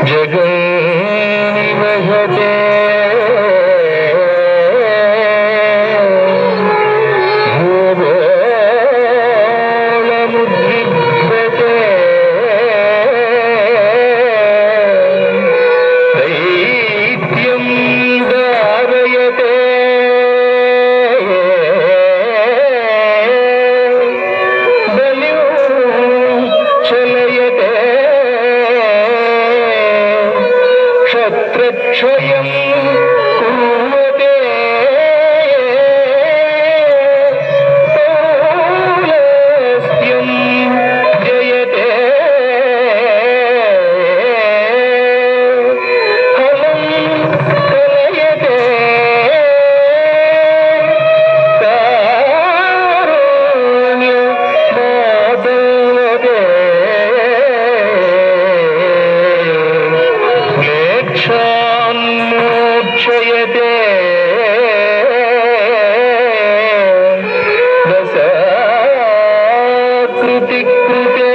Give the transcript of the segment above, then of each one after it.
जगन्निवहते भूगोलमुद्विग्नते दैत्यं धारयते बलिं चलयते क्षत्रक्षयं कुर्वते पौलस्त्यं जयते फलं कलयते कारुण्यमादयते म्लेच्छान्मोक्षयते रसाकृतिकृते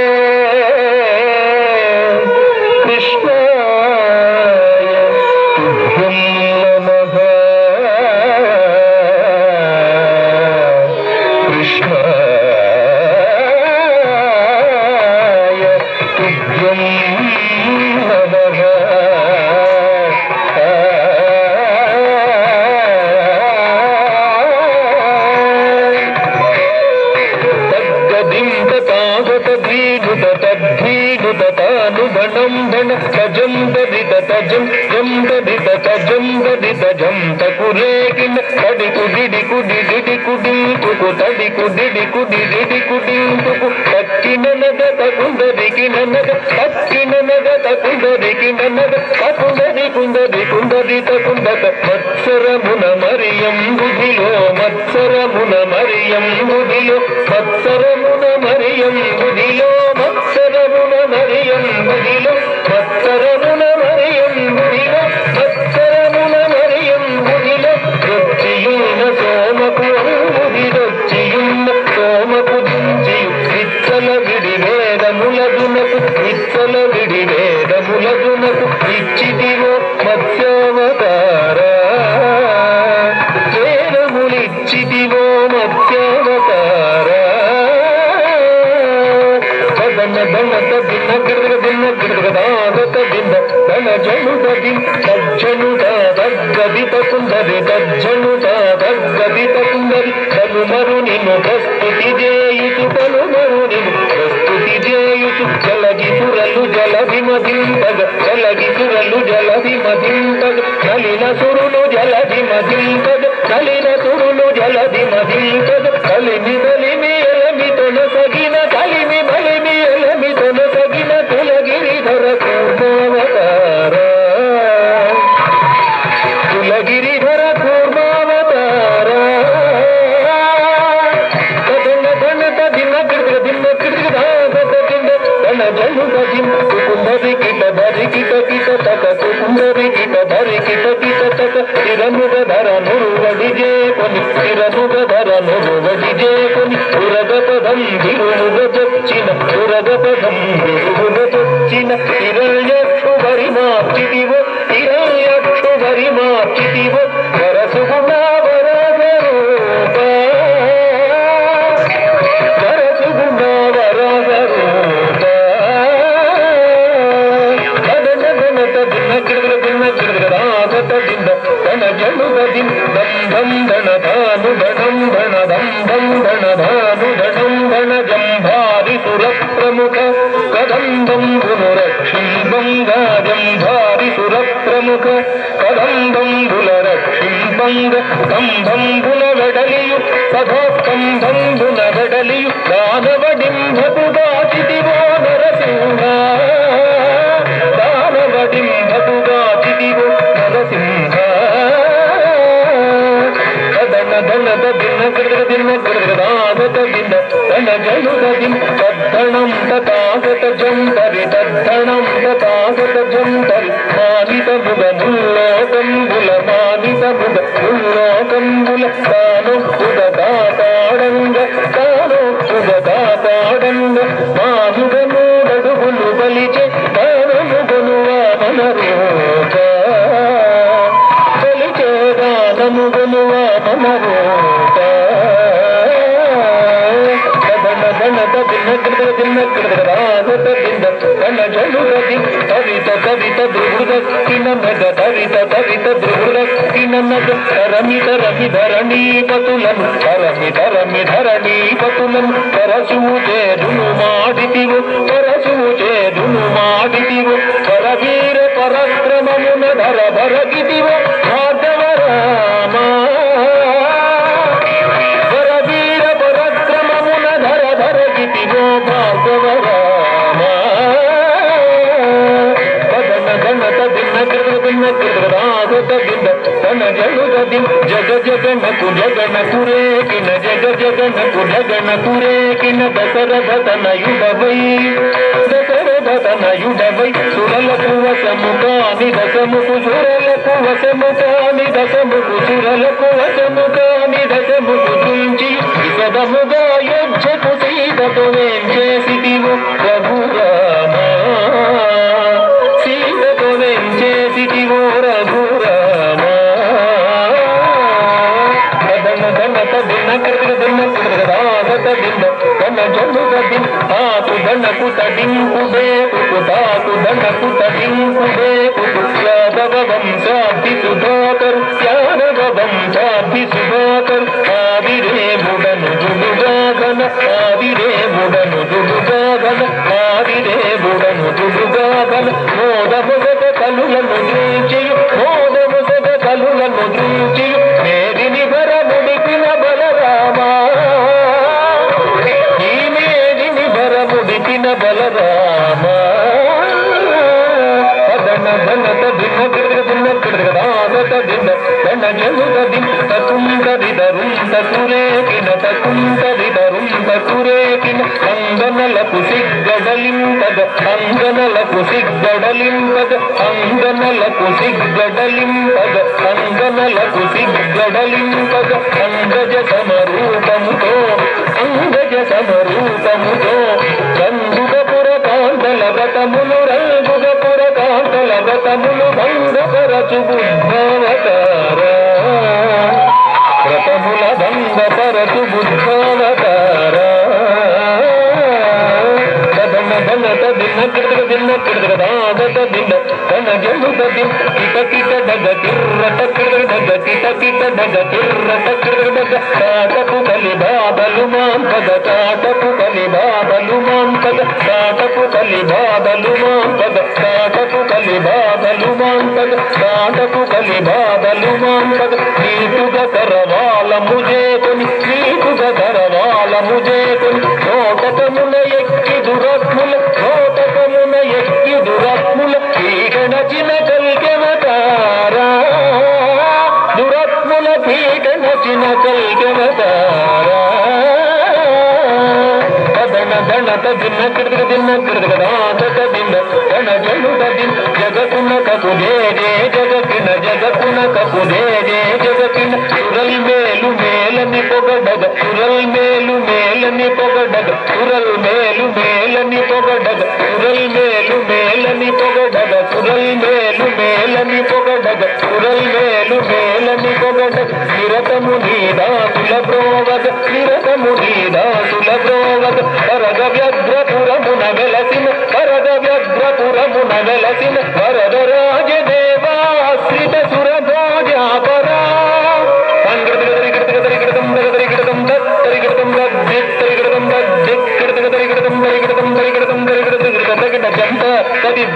कृष्णाय तुभ्यं नमः कृष्णाय तुभ्यं नमः तद्धीनुतानुगणं तजं तदित तजं जं तदित तजं तदित जं तकुरेकिन तडिकुडिकुडिडिकुडिं तुकु तडिकुडिकुडिडिकुडिं तुकु तक्किननद तकुंदरिकिननद तक्किननद तकुंदरिकिननद तकुंदरि कुंदरि कुंदरि तकुंदत मत्सरमुन मरियं बुधिलो मत्सरमुन मरियं बुधिलो मत्सरमुन मरियं बुधिलो मत्सरमुन मरियं बुधिलो मत्सरमुन मरियं बुधिलो मत्सरमुन मरियं बुधिलो రొచ్చియున్న సోమకు అంబుదిరొచ్చియున్న సోమకు దించియు విచ్చల విడి వేదములదునకు విచ్చల విడి వేదములదునకు ఇచ్చిదివో మత్స్యావతార వేదములిచ్చిదివో మత్స్యావతార దన దనత దిన గిరగ దిన గిరగ దాగత దిన దన జనుత దిన సజ్జనుత దగ్గదిత కుందరి దజ్జనుత దగ్గదిత కుందరి కనుమరు నిన్ను ప్రస్తుతి చేయుచు కనుమరు నిన్ను ప్రస్తుతి చేయుచు జలగి సురలు జలధి మధింపగ జలగి సురలు జలధి మధింపగ నలిన సురులు జలధి మధింపగ నలిన సురులు జలధి మధింపగ కలిమి బలిమి ఎలమితొన సగిన కలిమి బలిమి ఎలమితొన సగిన కులగిరిధర కూర్మావతార కులగిరిధర కూర్మావతార తదంగ ధనత దిన గిర్గ దిన గిర్గ దాగత దిన ధన జనుత దిన కుకుందరి కిట ధరి కిట కిట తక కుకుందరి కిట ధరి కిట కిట తక తిరముగ ధర నురువడి జేకొని తిరముగ ధర నురువడి జేకొని ఉరగ పదం దిరుముగ చొచ్చిన ఉరగ పదం దిరుముగ చొచ్చిన హిరణ్యక్షు వరి మార్చిదివో హిరణ్యక్షు వరి మార్చిదివో వరసుగుణ వరగరూప వరసుగుణ వరగరూప దన దనత దిన గిరగ దిన గిరగ దాగత దిన దన జనుత దిన దం దం దన ధాను దణం దణ దం దం దణ ధాను దణం దణ జంభారి సుర ప్రముఖ కదంబం గుణరక్షింబం గాజంభారి సుర ప్రముఖ కదంబం గుణరక్షింబంగ కంభంబుల వెడలియు సభాస్కంభంబుల వెడలియు దానవడింభపు దాచిదివో నరసింహ దానవడింభపు దాచిదివో నరసింహ దన దన దిన గిరగ దిన గిరగ దాగత దిన దన జనుత దిన తద్ధణం తథాగత జంతరి తద్ధణం తథాగత జంతరి మానిత ముగ ముల్లోకంబుల మానిత ముగ ముల్లోకంబుల తానొప్పుగ దాతాడంగ తానొప్పుగ దాతాడంగ మానుగ మూడడుగులు బలిచే తానముగను వామన ರೂಪ ದಣ ದಿನ ಕಿಡಿದ ದಿನ ಕಿಡಿದ ಕಣ ಜಲುರದಿ ತವಿತ ತವಿತ ದುರ್ಗುದ ಕಿನ ನಗ ತವಿತ ತವಿತ ದುರ್ಗುದ ಕಿನ ನಗ ತರಮಿ ತರಮಿ ಧರಣಿ ಪತುಲನು ತರಮಿ ತರಮಿ ಧರಣಿ ಪತುಲನು ಪರಸೂಜೆ ದುನು ಮಾಡಿದಿವು ಪರಸೂಜೆ ದುನು ಮಾಡಿದಿವು ಪರವೀರ ಪರಕ್ರಮಮುನ ಧರ ಭರಗಿದಿವು ಭಾರ್ಗವ ರಾಮ ಪರವೀರ ಪರಕ್ರಮಮುನ ಧರ ಭರಗಿದಿವು ಭಾರ್ಗವ ರಾಮ ತನ ಜನುರದಿ ಜಗ ಜಗನಕು ಜಗನಕು ರೇಕಿನ ಜಗ ಜಗನಕು ಜಗನಕು ರೇಕಿನ ದಶರಥ ತನಯುಡವೈ ದಶರಥ ತನಯುಡವೈ ಸುರಲಕು ವಸಮುಖಾನಿ ದಶಮುಖು ಸುರಲಕು ವಸಮುಖಾನಿ ದಶಮುಖು ಸುರಲಕು ವಸಮುಖಾನಿ ದಶಮುಖು తుంచి సదముగా యుద్ధకు సీతతో ఏం చేసిదివు ప్రభు రామ సీతతో ఏం చేసిదివు రఘు రామ కన్న జనుగది తాకు దండకు తడింపు బేకు తాకు దండకు తడింపు బేకు యాదవ వంశాభి సుధాకర్ యాదవ వంశాభి సుధాకర్ ఆవిరే ముడను దుడుగాగన ఆవిరే ముడను దుడుగాగన ఆవిరే ముడను దుడుగాగన మోదముగ కలులను దూచియు మోదముగ కలులను దూచియు మేదిని వర ముడిపిన బలరామ ఈ మేదిని వర ముడిపిన బలరామ దన ధనత దిన గిరిగిన గిరిగదాగత దిన దన జనుగది తకుందరిదరుం తకురేకిన తకుందరిదరుం తకురేకిన అంగనలకు సిగ్గడలింపద అంగనలకు సిగ్గడలింపద అంగనలకు సిగ్గడలింపద అంగనలకు సిగ్గడలింపద అంగజ సమరూపముతో అంగజ సమరూపముతో రంగుగపుర కాంతల వ్రతములు రంగుగపుర కాంతల వ్రతములు భంగపరచు బుద్ధావతార వ్రతముల భంగపరచు బుద్ధావతార దిన కిడక దిన కిడక దాదత దిన కన జనుద దిన కిట కిట డగ కిర్రట కిడక డగ కిట కిట డగ కిర్రట కిడక డగ కాటపు కలి బాబలు మాంపద కాటపు కలి బాబలు మాంపద కాటపు కలి బాబలు మాంపద కాటపు కలి బాబలు మాంపద కాటపు కలి బాబలు మాంపద నీటుగ కరవాల ముజేకొని నీటుగ కరవాల ముజేకొని నోటకమున ఎక్కి దురత్ముల నోటకమున ఎక్కి దురత్ముల పీడనచిన కల్కెవతారా దురత్ముల పీడనచిన కల్కెవతారా దణ దణత దిన కిడక దిన కిడక దాదత దిన దణ జనుద దిన జగకున కపుదే జే జగకిన జగకున కపుదే జే జగకిన సురల్ మేలు మేలని పొగడగ సురల్ మేలు మేలని పొగడగ సురల్ మేలు మేలని పొగడగ సురల్ మేలు మేలని పొగడగ సురల్ మేలు మేలని పొగడగ సురల్ మేలు మేలని పొగడగ నిరతము నీదాసుల బ్రోవగ నిరతము నీదాసుల బ్రోవగ వరద వ్యగ్రపురమున వెలసిన వరద వ్యగ్రపురమున వెలసిన వరద రాజదేవాశ్రిత సురభోజాపరా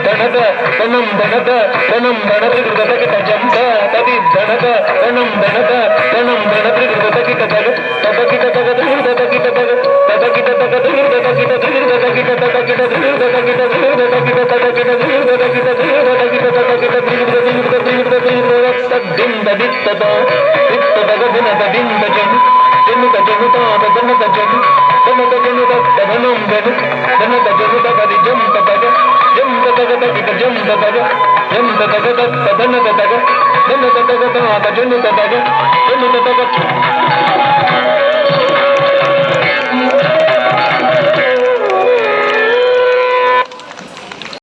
ధనద ధనం ధనద ధనం ధనద గిట జంత తది ధనద ధనం ధనద ధనం ధనద గిట జగ తదగిట తగద తదగిట తగ తదగిట తగద తదగిట తగద తదగిట తగద తదగిట తదగిట తదగిట తదగిట తదగిట తదగిట తద్దింద దిత్తద దిత్తద దినద దింద జన్ జనుత జనుత జనుత జన్ జనుత జనుత ధనం జను జనుత జనుత గది జంత తగ జంత తగ తగిట జంత తగ జంత తగ తదనత తగ జనుత తగ తగ జనుత తగ జనుత తగ